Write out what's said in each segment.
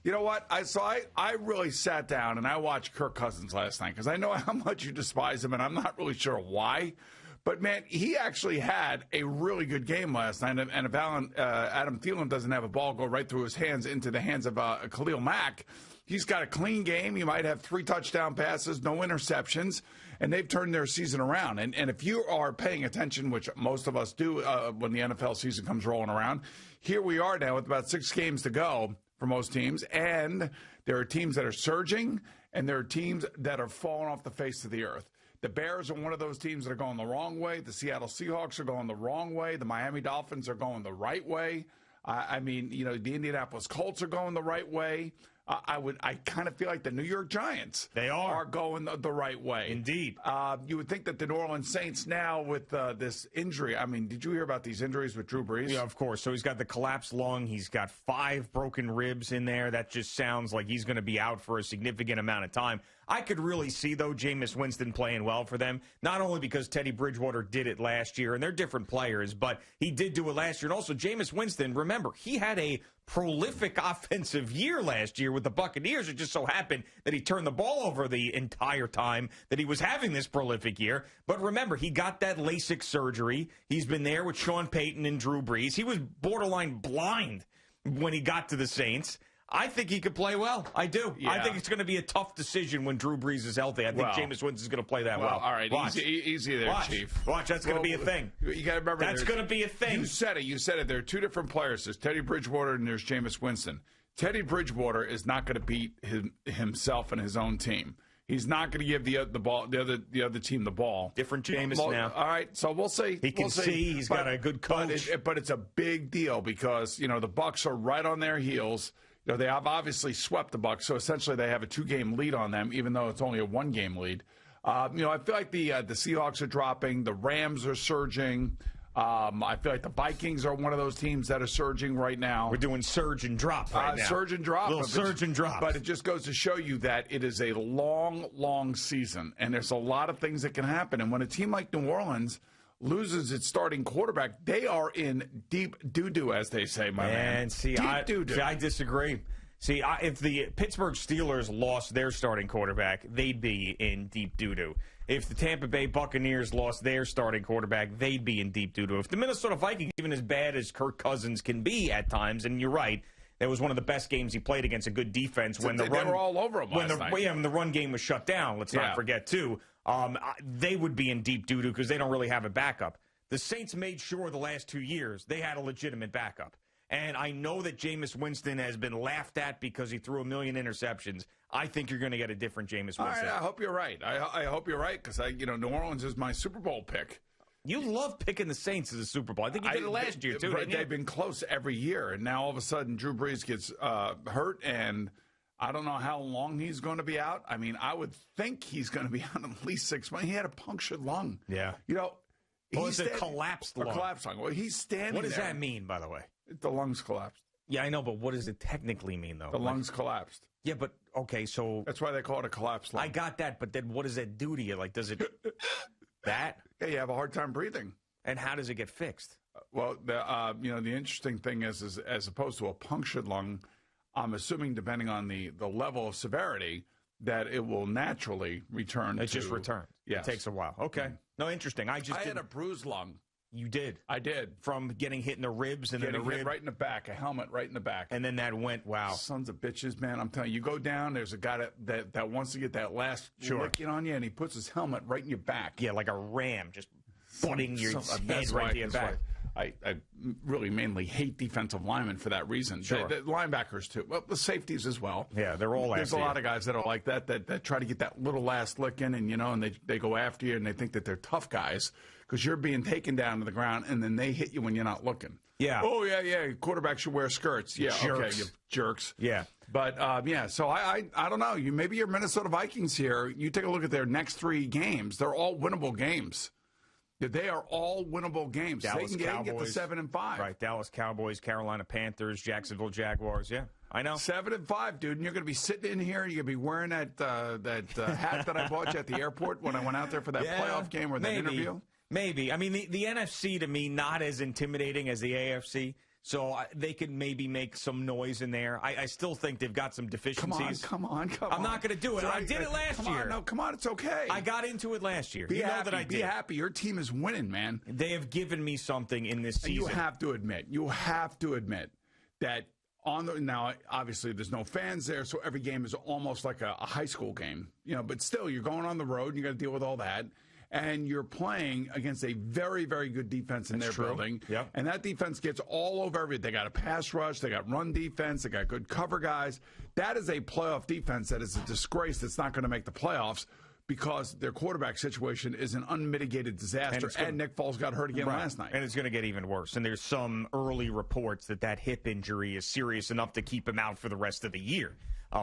You know what? I really sat down and I watched Kirk Cousins last night because I know how much you despise him, and I'm not really sure why. But, man, he actually had a really good game last night. And if Adam Thielen doesn't have a ball go right through his hands into the hands of Khalil Mack, he's got a clean game. He might have 3 touchdown passes, no interceptions, and they've turned their season around. And if you are paying attention, which most of us do when the NFL season comes rolling around, here we are now with about 6 games to go for most teams. And there are teams that are surging, and there are teams that are falling off the face of the earth. The Bears are one of those teams that are going the wrong way. The Seattle Seahawks are going the wrong way. The Miami Dolphins are going the right way. I mean, the Indianapolis Colts are going the right way. I kind of feel like the New York Giants are going the right way. Indeed. You would think that the New Orleans Saints now with this injury, I mean, did you hear about these injuries with Drew Brees? Yeah, of course. So he's got the collapsed lung. He's got 5 broken ribs in there. That just sounds like he's going to be out for a significant amount of time. I could really see, though, Jameis Winston playing well for them, not only because Teddy Bridgewater did it last year, and they're different players, but he did do it last year. And also, Jameis Winston, remember, he had a prolific offensive year last year with the Buccaneers. It just so happened that he turned the ball over the entire time that he was having this prolific year. But remember, he got that LASIK surgery. He's been there with Sean Payton and Drew Brees. He was borderline blind when he got to the Saints. I think he could play well. I do. Yeah. I think it's going to be a tough decision when Drew Brees is healthy. I think Jameis Winston's going to play that well. All right, easy there, Chief. Watch, that's going to be a thing. You got to remember, that's going to be a thing. You said it. There are 2 different players. There's Teddy Bridgewater and there's Jameis Winston. Teddy Bridgewater is not going to beat himself and his own team. He's not going to give the other team the ball. Different Jameis now. All right, so we'll see. He can see. He's got a good coach. But it's a big deal because the Bucs are right on their heels. They have obviously swept the Bucs, so essentially they have a 2-game lead on them, even though it's only a 1-game lead. I feel like the Seahawks are dropping, the Rams are surging. I feel like the Vikings are one of those teams that are surging right now. We're doing surge and drop right now. Surge and drop. Little surge and drop. But it just goes to show you that it is a long, long season, and there's a lot of things that can happen. And when a team like New Orleans loses its starting quarterback, they are in deep doo-doo, as they say, my man. I disagree. See, if the Pittsburgh Steelers lost their starting quarterback, they'd be in deep doo-doo. If the Tampa Bay Buccaneers lost their starting quarterback, they'd be in deep doo-doo. If the Minnesota Vikings, even as bad as Kirk Cousins can be at times, and you're right, that was one of the best games he played against a good defense when they were all over him last night. When the run game was shut down, let's not forget, too. They would be in deep doo-doo because they don't really have a backup. The Saints made sure the last 2 years they had a legitimate backup. And I know that Jameis Winston has been laughed at because he threw 1 million interceptions. I think you're going to get a different Jameis Winston. All right, I hope you're right. I hope you're right because New Orleans is my Super Bowl pick. You love picking the Saints as a Super Bowl. I think you did it last year, too. They've been close every year, and now all of a sudden Drew Brees gets hurt, and I don't know how long he's going to be out. I mean, I would think he's going to be out at least 6 months. He had a punctured lung. Yeah. It's a collapsed lung. A collapsed lung. Well, he's standing What does there. that mean, by the way? The lungs collapsed. Yeah, I know, but what does it technically mean, though? The lungs collapsed. Yeah, but, okay, so... That's why they call it a collapsed lung. I got that, but then what does that do to you? Like, does it... that? Yeah, you have a hard time breathing. And how does it get fixed? Well, the interesting thing is as opposed to a punctured lung, I'm assuming, depending on the level of severity, that it will naturally return. It just returns. Yes. It takes a while. Okay. Mm-hmm. No, interesting. I had a bruised lung. You did? I did. From getting hit in the ribs and then the rib? Right in the back, a helmet right in the back. And then that went, wow. Sons of bitches, man. I'm telling you, you go down, there's a guy that wants to get that last licking on you, and he puts his helmet right in your back. Yeah, like a ram, just butting your head right to your back. I really mainly hate defensive linemen for that reason. Sure. The linebackers, too. Well, the safeties as well. Yeah, they're all There's a lot of guys that are like that try to get that little last lick in, and they go after you, and they think that they're tough guys because you're being taken down to the ground, and then they hit you when you're not looking. Yeah. Oh, yeah. Quarterbacks should wear skirts. Yeah, jerks. Okay, you jerks. Yeah. But, so I don't know. Maybe your Minnesota Vikings here, you take a look at their next 3 games. They're all winnable games. They are all winnable games. Dallas they can Cowboys, get to 7-5. Right, Dallas Cowboys, Carolina Panthers, Jacksonville Jaguars. Yeah, I know. 7-5, dude. And you're going to be sitting in here. You're going to be wearing that hat that I bought you at the airport when I went out there for that playoff game or that interview. Maybe. I mean, the NFC to me not as intimidating as the AFC. So they could maybe make some noise in there. I still think they've got some deficiencies. Come on. I'm not going to do it. I did it last year. No, come on. It's okay. I got into it last year. Be know happy, that I did. Be happy. Your team is winning, man. They have given me something in this season. And you have to admit that now, obviously, there's no fans there, so every game is almost like a high school game. But still, you're going on the road, and you got to deal with all that. And you're playing against a very, very good defense in their building. Yep. And that defense gets all over everything. They got a pass rush. They got run defense. They got good cover guys. That is a playoff defense that is a disgrace that's not going to make the playoffs because their quarterback situation is an unmitigated disaster. And Nick Foles got hurt again last night. And it's going to get even worse. And there's some early reports that hip injury is serious enough to keep him out for the rest of the year.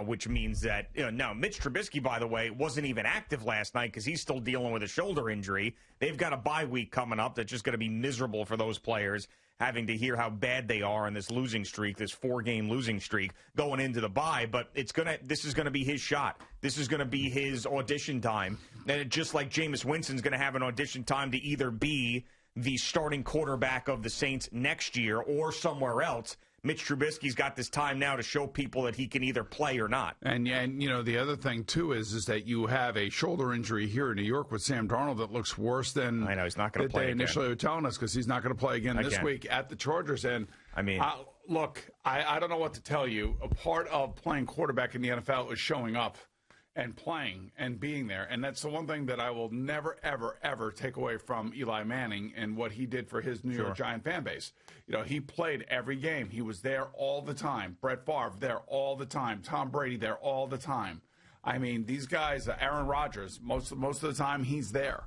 Which means that, now Mitch Trubisky, by the way, wasn't even active last night because he's still dealing with a shoulder injury. They've got a bye week coming up that's just going to be miserable for those players, having to hear how bad they are in this losing streak, this 4-game losing streak going into the bye. But this is going to be his shot. This is going to be his audition time. And just like Jameis Winston's going to have an audition time to either be the starting quarterback of the Saints next year or somewhere else, Mitch Trubisky's got this time now to show people that he can either play or not. And the other thing, too, is that you have a shoulder injury here in New York with Sam Darnold that looks worse than I know he's not going to play they again. initially were telling us because he's not going to play again this week at the Chargers. And I mean, look, I don't know what to tell you. A part of playing quarterback in the NFL is showing up and playing and being there. And that's the one thing that I will never, ever, ever take away from Eli Manning and what he did for his New York Giant fan base. He played every game. He was there all the time. Brett Favre there all the time. Tom Brady there all the time. I mean, these guys, Aaron Rodgers, most of the time he's there.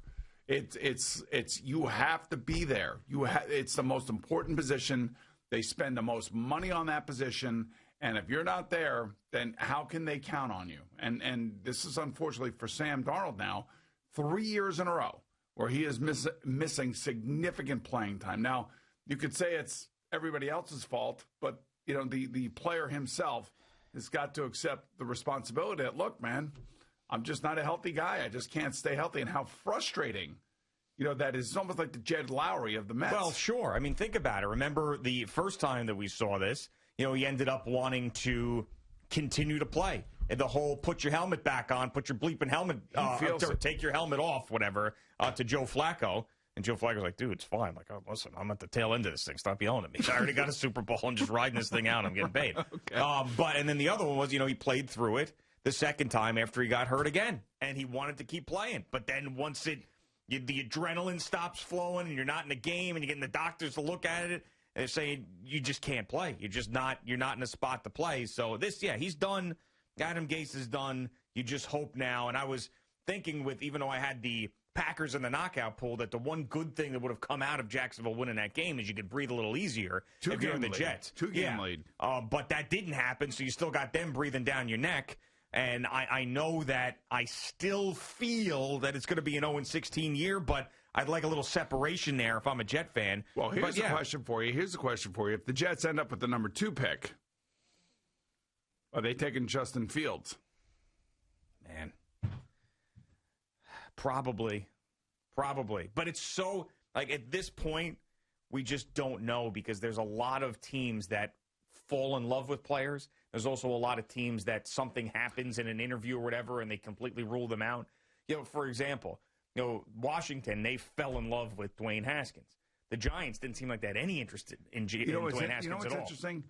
It's you have to be there. It's the most important position. They spend the most money on that position. And if you're not there, then how can they count on you? And this is unfortunately for Sam Darnold now, 3 years in a row where he is missing significant playing time. Now, you could say it's everybody else's fault, but the player himself has got to accept the responsibility that, look, man, I'm just not a healthy guy. I just can't stay healthy. And how frustrating, that is. It's almost like the Jed Lowry of the Mets. Well, sure. I mean, think about it. Remember the first time that we saw this, he ended up wanting to continue to play. And the whole put your helmet back on, put your bleeping helmet, take your helmet off, whatever, to Joe Flacco. And Joe Flacco's like, dude, it's fine. Like, oh, listen, I'm at the tail end of this thing. Stop yelling at me. I already got a Super Bowl. I'm just riding this thing out. I'm getting paid. Okay. And then the other one was, he played through it the second time after he got hurt again. And he wanted to keep playing. But then once the adrenaline stops flowing and you're not in the game and you're getting the doctors to look at it, and they're saying you just can't play. You're not in a spot to play. So he's done. Adam Gase is done. You just hope now. And I was thinking even though I had the Packers in the knockout pool, that the one good thing that would have come out of Jacksonville winning that game is you could breathe a little easier if you're in the Jets. 2-game lead. But that didn't happen, so you still got them breathing down your neck. And I know that I still feel that it's going to be an 0-16 year, but I'd like a little separation there if I'm a Jet fan. Well, here's the question for you. If the Jets end up with the number 2 pick, are they taking Justin Fields? Man. Probably. But it's so, at this point, we just don't know because there's a lot of teams that fall in love with players. There's also a lot of teams that something happens in an interview or whatever and they completely rule them out. For example, Washington, they fell in love with Dwayne Haskins. The Giants didn't seem like they had any interest in Dwayne Haskins at all. What's interesting?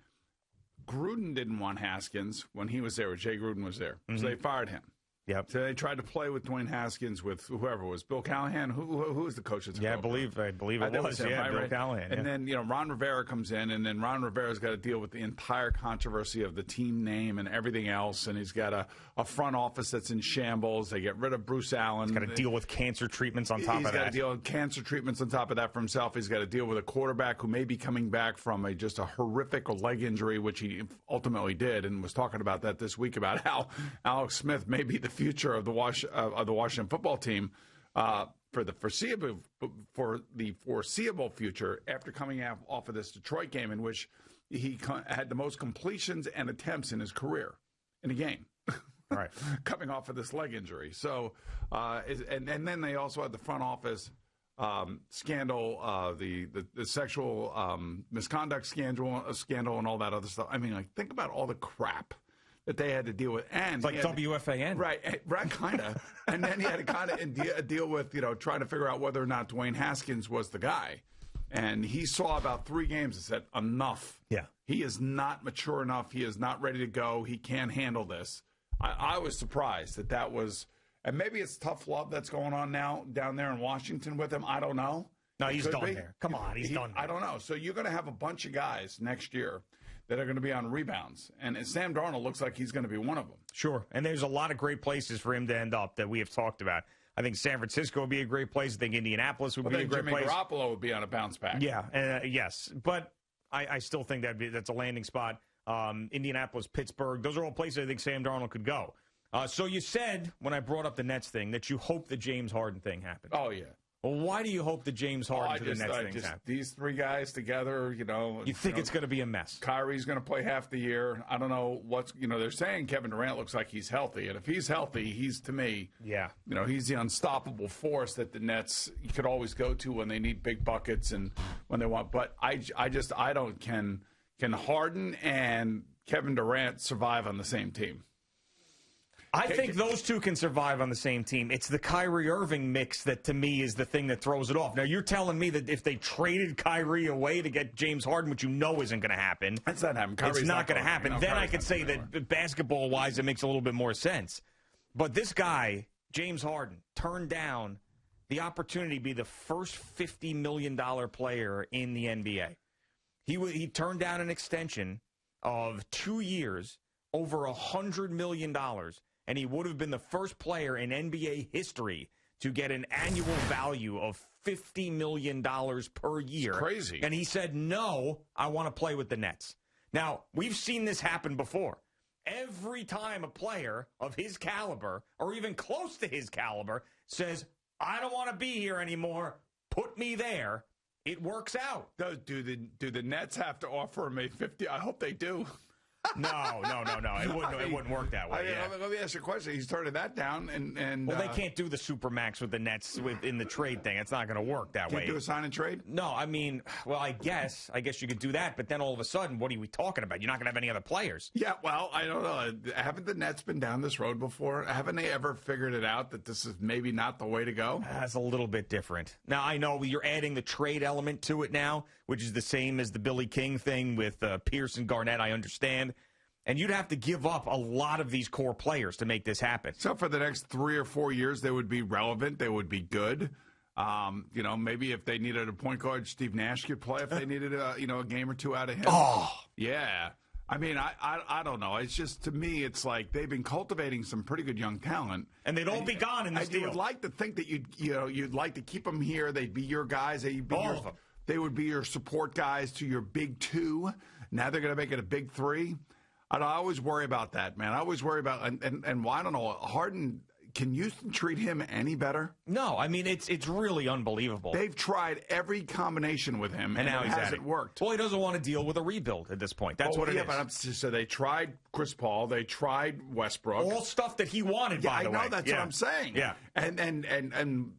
Gruden didn't want Haskins when he was there, when Jay Gruden was there. So they fired him. Yep. So they tried to play with Dwayne Haskins with whoever it was. Bill Callahan, who was the coach? I believe it was. Him, Bill Callahan. And then, Ron Rivera comes in, and then Ron Rivera's got to deal with the entire controversy of the team name and everything else. And he's got a front office that's in shambles. They get rid of Bruce Allen. He's got to deal with cancer treatments on top of that. He's got to deal with cancer treatments on top of that for himself. He's got to deal with a quarterback who may be coming back from just a horrific leg injury, which he ultimately did, and was talking about that this week about how Alex Smith may be the future of the Washington football team for the foreseeable future after coming off of this Detroit game in which he had the most completions and attempts in his career in a game. Right. Coming off of this leg injury. So, and then they also had the front office scandal, the sexual misconduct scandal, and all that other stuff. I mean, like, think about all the crap that they had to deal with. And it's like WFAN. Right, kind of. And then he had to kind of deal with, trying to figure out whether or not Dwayne Haskins was the guy. And he saw about 3 games and said, enough. Yeah. He is not mature enough. He is not ready to go. He can't handle this. I was surprised that was, and maybe it's tough love that's going on now down there in Washington with him. I don't know. No, he's done there. Come on, he's done there. I don't know. So you're going to have a bunch of guys next year that are going to be on rebounds. And Sam Darnold looks like he's going to be one of them. Sure. And there's a lot of great places for him to end up that we have talked about. I think San Francisco would be a great place. I think Indianapolis would be a great place. Jimmy Garoppolo would be on a bounce back. Yeah, yes. But I still think that's a landing spot. Indianapolis, Pittsburgh, those are all places I think Sam Darnold could go. So you said, when I brought up the Nets thing, that you hope the James Harden thing happened. Oh, yeah. Well, why do you hope the James Harden to the Nets thing happens? These 3 guys together, You think it's going to be a mess? Kyrie's going to play half the year. I don't know they're saying Kevin Durant looks like he's healthy. And if he's healthy, he's, to me, he's the unstoppable force that the Nets could always go to when they need big buckets and when they want. But can Harden and Kevin Durant survive on the same team? I think those two can survive on the same team. It's the Kyrie Irving mix that, to me, is the thing that throws it off. Now, you're telling me that if they traded Kyrie away to get James Harden, which isn't going to happen. That's not happening. It's not going to happen. Then I could say that basketball-wise, it makes a little bit more sense. But this guy, James Harden, turned down the opportunity to be the first $50 million player in the NBA. He turned down an extension of 2 years, over $100 million. And he would have been the first player in NBA history to get an annual value of $50 million per year. It's crazy. And he said, no, I want to play with the Nets. Now, we've seen this happen before. Every time a player of his caliber, or even close to his caliber, says, I don't want to be here anymore, put me there, it works out. Do the Nets have to offer him a 50? I hope they do. No. It wouldn't work that way. Let me ask you a question. He's turning that down, and well, they can't do the Supermax with the Nets in the trade thing. It's not going to work that way. Can't do a sign and trade? No, I mean, well, I guess you could do that, but then all of a sudden, what are we talking about? You're not going to have any other players. Yeah, well, I don't know. Haven't the Nets been down this road before? Haven't they ever figured it out that this is maybe not the way to go? That's a little bit different. Now, I know you're adding the trade element to it now, which is the same as the Billy King thing with Pierce and Garnett, I understand. And you'd have to give up a lot of these core players to make this happen. So for the next 3 or 4 years, they would be relevant. They would be good. Maybe if they needed a point guard, Steve Nash could play. If they needed a game or 2 out of him. Oh, yeah. I mean, I don't know. It's just, to me, it's like they've been cultivating some pretty good young talent, and they'd all be gone in this deal. You would like to think that you'd like to keep them here. They'd be your guys. They would be your support guys to your big 2. Now they're going to make it a big 3. I always worry about that, man. I always worry about and I don't know, Harden. Can Houston treat him any better? No, I mean it's really unbelievable. They've tried every combination with him, and now it hasn't worked. Well, he doesn't want to deal with a rebuild at this point. That's what it is. But so they tried Chris Paul, they tried Westbrook, all stuff that he wanted. By the way, I know that's what I'm saying. Yeah, and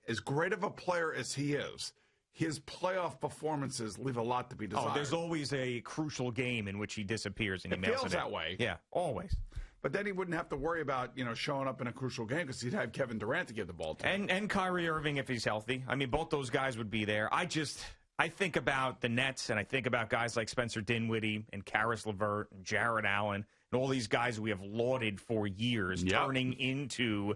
as great of a player as he is, his playoff performances leave a lot to be desired. Oh, there's always a crucial game in which he disappears and he feels that way. Yeah, always. But then he wouldn't have to worry about, showing up in a crucial game because he'd have Kevin Durant to give the ball to. And Kyrie Irving if he's healthy. I mean, both those guys would be there. I think about the Nets and I think about guys like Spencer Dinwiddie and Karis LeVert and Jared Allen and all these guys we have lauded for years turning into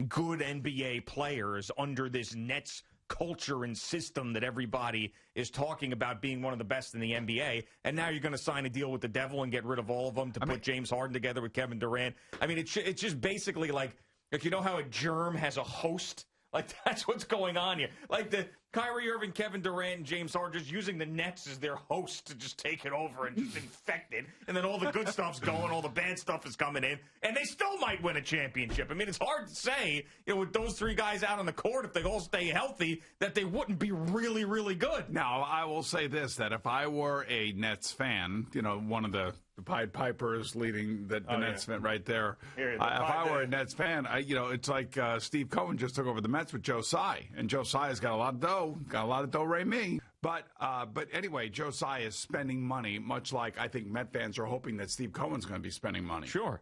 good NBA players under this Nets culture and system that everybody is talking about being one of the best in the NBA, and now you're going to sign a deal with the devil and get rid of all of them to put James Harden together with Kevin Durant. I mean, it's just basically like you know how a germ has a host? Like, that's what's going on here. Like, the Kyrie Irving, Kevin Durant, and James Harden just using the Nets as their host to just take it over and just infect it. And then all the good stuff's going, all the bad stuff is coming in, and they still might win a championship. I mean, it's hard to say, with those 3 guys out on the court, if they all stay healthy, that they wouldn't be really, really good. Now, I will say this, that if I were a Nets fan, one of the The Pied Piper is leading the Nets fan right there. Here, If I were a Nets fan, it's like Steve Cohen just took over the Mets with Joe Tsai, and Joe Tsai's got a lot of dough, Ray me. But anyway, Joe Tsai is spending money, much like I think Met fans are hoping that Steve Cohen's going to be spending money. Sure.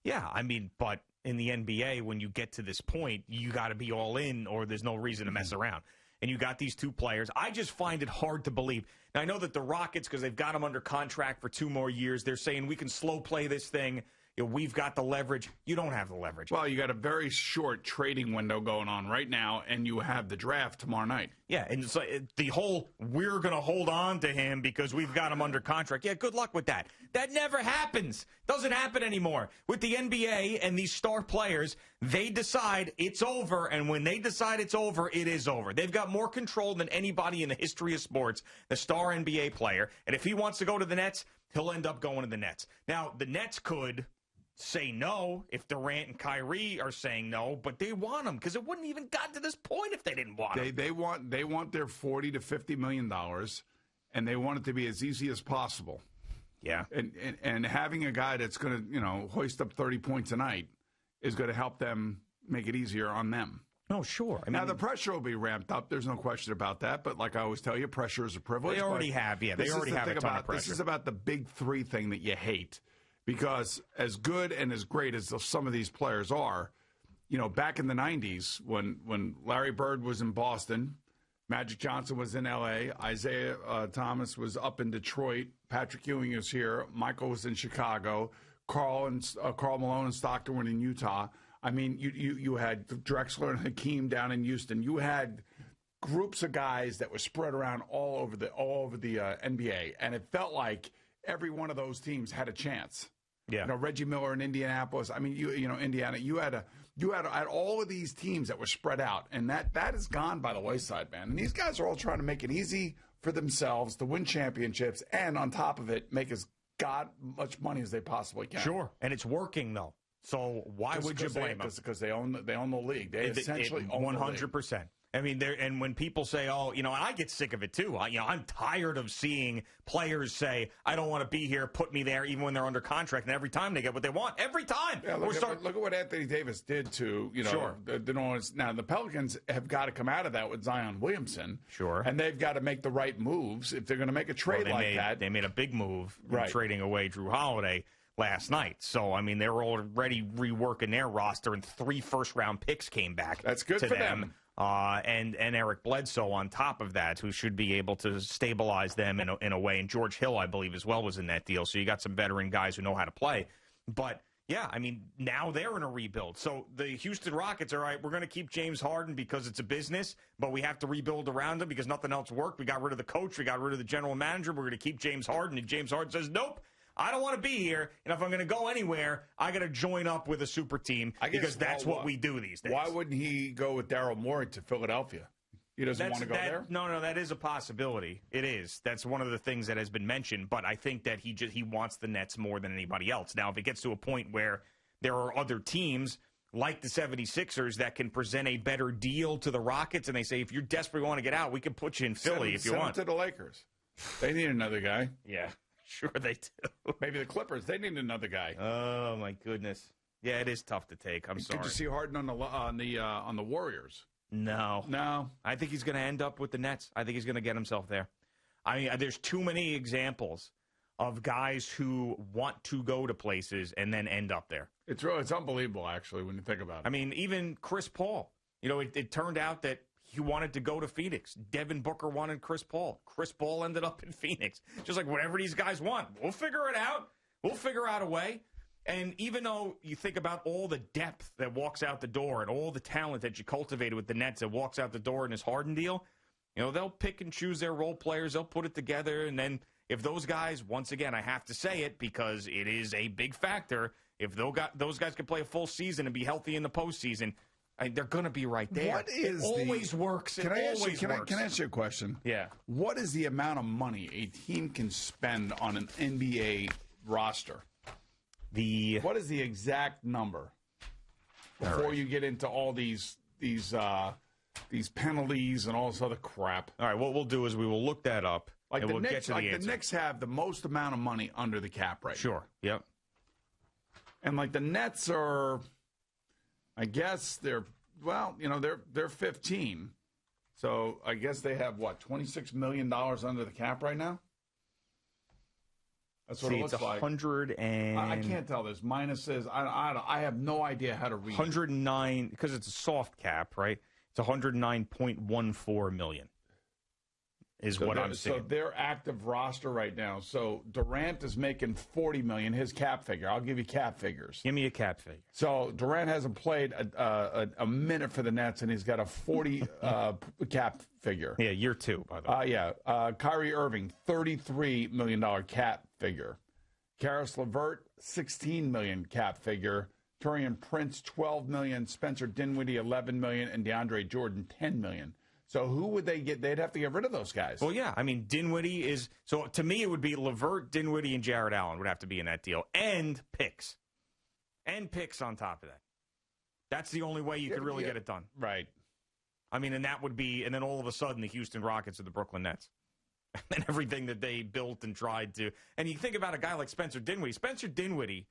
Yeah, I mean, but in the NBA, when you get to this point, you got to be all in or there's no reason to mess around. And you got these two players. I just find it hard to believe. Now, I know that the Rockets, because they've got them under contract for 2 more years, they're saying we can slow play this thing. We've got the leverage. You don't have the leverage. Well, you got a very short trading window going on right now, and you have the draft tomorrow night. Yeah, and so the whole we're going to hold on to him because we've got him under contract. Yeah, good luck with that. That never happens. Doesn't happen anymore. With the NBA and these star players, they decide it's over, and when they decide it's over, it is over. They've got more control than anybody in the history of sports, the star NBA player. And if he wants to go to the Nets, he'll end up going to the Nets. Now, the Nets could say no if Durant and Kyrie are saying no, but they want him because it wouldn't even got to this point if they didn't want him. They want their $40 to $50 million, and they want it to be as easy as possible. Yeah, and having a guy that's going to hoist up 30 points a night is going to help them make it easier on them. Oh, sure. Now, the pressure will be ramped up. There's no question about that. But like I always tell you, pressure is a privilege. They already have. Yeah, they already have a ton of pressure. This is about the big three thing that you hate. Because as good and as great as some of these players are, back in the 90s when Larry Bird was in Boston, Magic Johnson was in L.A., Isaiah Thomas was up in Detroit, Patrick Ewing was here, Michael was in Chicago, Karl Malone and Stockton were in Utah. I mean, you had Drexler and Hakeem down in Houston. You had groups of guys that were spread around all over the NBA, and it felt like every one of those teams had a chance. Yeah. Reggie Miller in Indianapolis. I mean, Indiana. You had all of these teams that were spread out, and that is gone by the wayside, man. And these guys are all trying to make it easy for themselves to win championships, and on top of it, make as much money as they possibly can. Sure, and it's working though. So why would you blame them? Because they own the league. They essentially own 100%. I mean, and when people say, "Oh, and I get sick of it too." I'm tired of seeing players say, "I don't want to be here. Put me there," even when they're under contract. And every time they get what they want, every time. Yeah, look at what Anthony Davis did to Sure. Now the Pelicans have got to come out of that with Zion Williamson. Sure. And they've got to make the right moves if they're going to make a trade that. They made a big move right. Trading away Drew Holiday last night. So, I mean, they were already reworking their roster, and 3 first-round picks came back. That's good to for them. And Eric Bledsoe on top of that, who should be able to stabilize them in a way. And George Hill, I believe, as well was in that deal. So you got some veteran guys who know how to play. But, yeah, I mean, now they're in a rebuild. So the Houston Rockets, all right, we're going to keep James Harden because it's a business, but we have to rebuild around him because nothing else worked. We got rid of the coach. We got rid of the general manager. We're going to keep James Harden. And James Harden says, nope. I don't want to be here, and if I'm going to go anywhere, I got to join up with a super team because that's what we do these days. Why wouldn't he go with Daryl Morey to Philadelphia? He doesn't want to go there? No, that is a possibility. It is. That's one of the things that has been mentioned, but I think that he wants the Nets more than anybody else. Now, if it gets to a point where there are other teams like the 76ers that can present a better deal to the Rockets, and they say, if you desperately want to get out, we can put you in Philly if you want. Send it to the Lakers. They need another guy. Yeah. Sure they do. Maybe the Clippers. They need another guy. Oh my goodness. Yeah, it is tough to take. I'm sorry. Did you see Harden on the Warriors? No. I think he's going to end up with the Nets. I think he's going to get himself there. I mean, there's too many examples of guys who want to go to places and then end up there. It's unbelievable, actually, when you think about it. I mean, even Chris Paul. It turned out that he wanted to go to Phoenix. Devin Booker wanted Chris Paul. Chris Paul ended up in Phoenix. Just like whatever these guys want. We'll figure it out. We'll figure out a way. And even though you think about all the depth that walks out the door and all the talent that you cultivated with the Nets that walks out the door in this Harden deal, they'll pick and choose their role players. They'll put it together. And then if those guys, once again, I have to say it because it is a big factor, if those guys can play a full season and be healthy in the postseason, they're going to be right there. It always works. Can I ask you a question? Yeah. What is the amount of money a team can spend on an NBA roster? What is the exact number before you get into all these penalties and all this other crap? All right, what we'll do is we will look that up. Like and the we'll Knicks, get to the answer. the Knicks have the most amount of money under the cap right now. Sure. Yep. And like the Nets are, I guess they're 15. So I guess they have what, $26 million under the cap right now? That's what it looks it's like. 100 and I can't tell. There's minuses. I have no idea how to read. 109 because it's a soft cap, right? It's 109.14 million. Is what I'm saying. So their active roster right now. So Durant is making $40 million. His cap figure. I'll give you cap figures. Give me a cap figure. So Durant hasn't played a minute for the Nets, and he's got a 40 cap figure. Yeah, year 2, by the way. Kyrie Irving, $33 million cap figure. Karis LeVert, $16 million cap figure. Taurean Prince, $12 million. Spencer Dinwiddie, $11 million, and DeAndre Jordan, $10 million. So who would they get? They'd have to get rid of those guys. Well, yeah. I mean, Dinwiddie is – so to me, it would be LeVert, Dinwiddie, and Jared Allen would have to be in that deal. And picks. And picks on top of that. That's the only way you could really get it done. Right. I mean, and that would be – and then all of a sudden the Houston Rockets are the Brooklyn Nets. And everything that they built and tried to – and you think about a guy like Spencer Dinwiddie. Spencer Dinwiddie,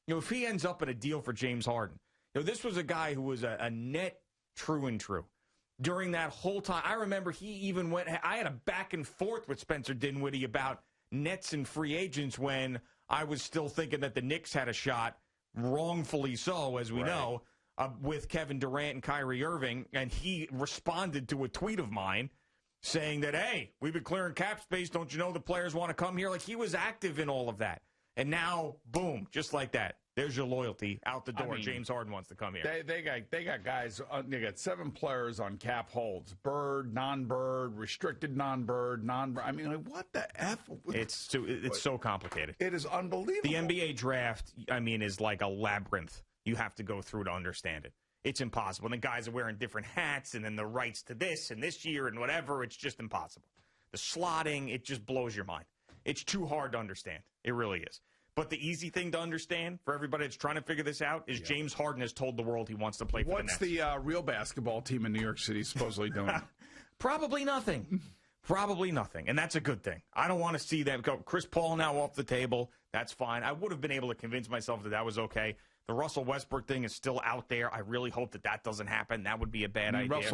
if he ends up in a deal for James Harden, this was a guy who was a net true and true. During that whole time, I remember he even went. I had a back and forth with Spencer Dinwiddie about Nets and free agents when I was still thinking that the Knicks had a shot, wrongfully so, as we know, with Kevin Durant and Kyrie Irving. And he responded to a tweet of mine saying that, hey, we've been clearing cap space. Don't you know the players want to come here? Like, he was active in all of that. And now, boom, just like that. There's your loyalty out the door. I mean, James Harden wants to come here. They got guys. They got 7 players on cap holds: bird, non-bird, restricted non-bird, non-bird. I mean, like, what the f? It's so complicated. It is unbelievable. The NBA draft, I mean, is like a labyrinth. You have to go through to understand it. It's impossible. And the guys are wearing different hats, and then the rights to this and this year and whatever. It's just impossible. The slotting, it just blows your mind. It's too hard to understand. It really is. But the easy thing to understand for everybody that's trying to figure this out is James Harden has told the world he wants to play for the Nets. What's the real basketball team in New York City supposedly doing? Probably nothing. Probably nothing. And that's a good thing. I don't want to see them go. Chris Paul now off the table. That's fine. I would have been able to convince myself that that was okay. The Russell Westbrook thing is still out there. I really hope that that doesn't happen. That would be a bad idea.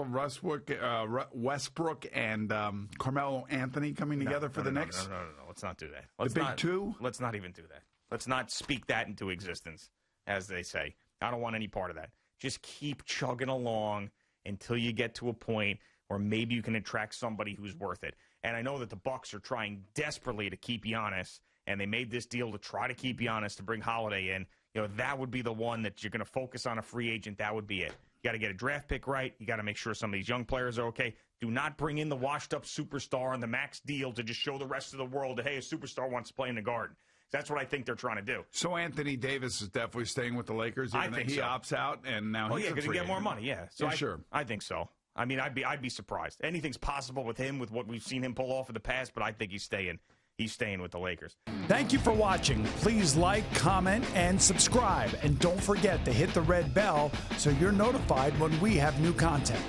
Westbrook and Carmelo Anthony coming together for the Knicks? No. Let's not do that. The big two? Let's not even do that. Let's not speak that into existence, as they say. I don't want any part of that. Just keep chugging along until you get to a point where maybe you can attract somebody who's worth it. And I know that the Bucks are trying desperately to keep Giannis, and they made this deal to try to keep Giannis to bring Holiday in. That would be the one that you're going to focus on a free agent. That would be it. You got to get a draft pick right. You got to make sure some of these young players are okay. Do not bring in the washed-up superstar on the max deal to just show the rest of the world that, hey, a superstar wants to play in the Garden. That's what I think they're trying to do. So Anthony Davis is definitely staying with the Lakers. I think he opts out, and now he's because he get more money. Yeah, so sure. I think so. I mean, I'd be surprised. Anything's possible with him, with what we've seen him pull off in the past, but I think he's staying. He's staying with the Lakers. Thank you for watching. Please like, comment, and subscribe. And don't forget to hit the red bell so you're notified when we have new content.